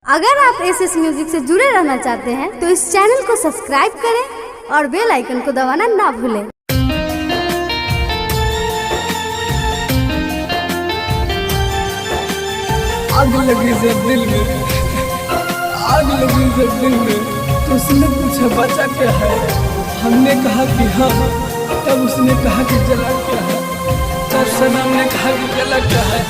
अगर आप SS music से जुड़े रहना चाहते हैं तो इस चैनल को सब्सक्राइब करें और बेल आइकन को दबाना ना भूलें। आग लगी जब दिल में, आग लगी जब दिल में, तो उसने पूछा बचा क्या है। हमने कहा कि हाँ, तब उसने कहा कि जला क्या है। तब सनम ने कहा कि जला क्या है।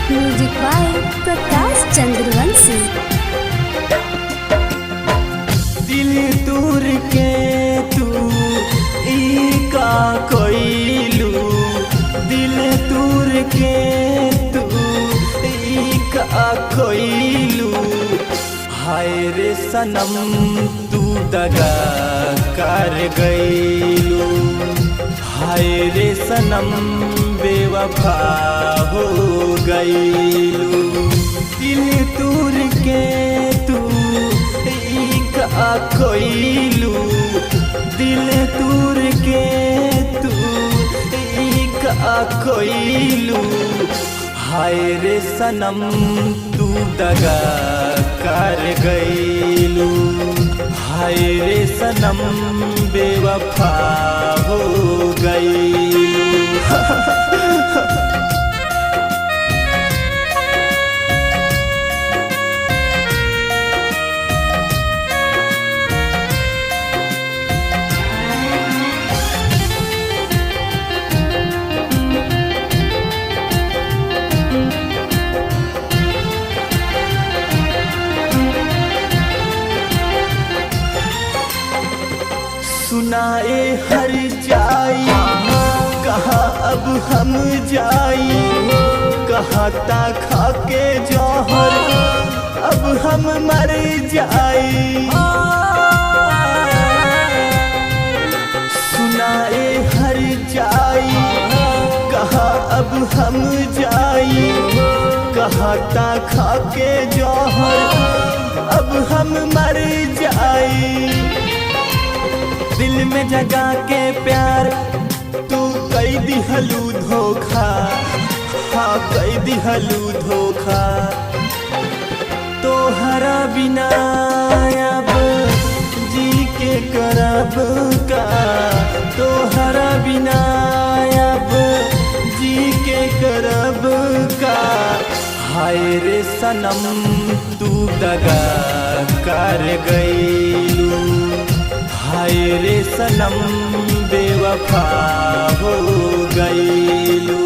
Music by Prakash Chandravanshi. दिल दूर के तू ई का कोइलू, दिल दूर के तू ई का कोइलू। हाय रे सनम तू दगा कर गईलू, हाय रे सनम बेवफा हो गईलू। दिल दूर के तू ई का कोइलू, दिल दूर के तू ई का कोइलू। हाय रे सनम तू दगा कर गईलू, हाय रे सनम बेवफा हो गईलू। सुनाए हर जाई कहाँ अब हम जाई, कहाँ ता खा के जौहर अब हम मर जाई। सुनाए हर जाई कहाँ अब हम जाई, कहाँ ता खा के जौहर अब हम मर जाई। दिल में जगा के प्यार तू कई दिहलू धोखा, हाँ कई दिहलू धोखा। तोहरा बिना अब जी के करब का, तोहरा बिना अब जी के करब का। हाय रे सनम तू दगा कर गईलू, हाय रे सनम बेवफा हो गईलू।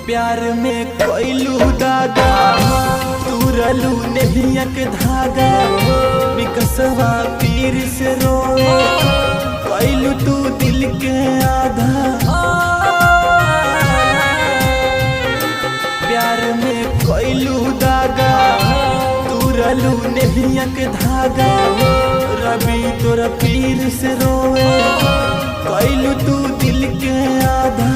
प्यार में कोइलू दागा, तुरलू नेहियक धागा। विकसवा पीर से रोए कोइलू तू दिल के आधा। प्यार में कोइलू दागा, तुरलू नेहियक धागा। रवि तोरा पीर से रोए कोइलू तू दिल के आधा।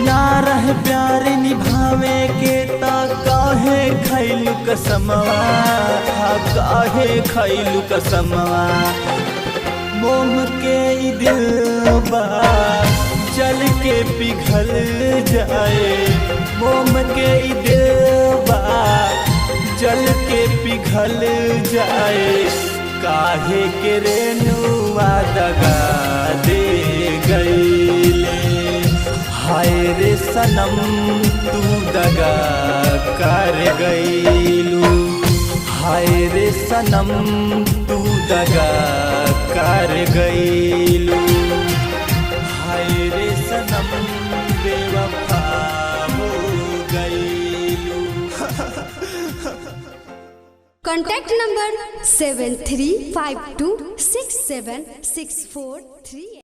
ना रह प्यार निभावे के ता काहे खैलू कसमवा, हाँ काहे खैलू कसमवा। मोम के ई दिलबा जल के पिघल जाए, मोम के ई दिलबा जल के पिघल जाए। काहे के रेनुआ दगा दे गईले, हाय रे सनम तू दगा कर गईलू, हाय रे सनम तू दगा कर गईलू। हाय रे सनम बेवफा हो गईलू। Contact number 7352676438।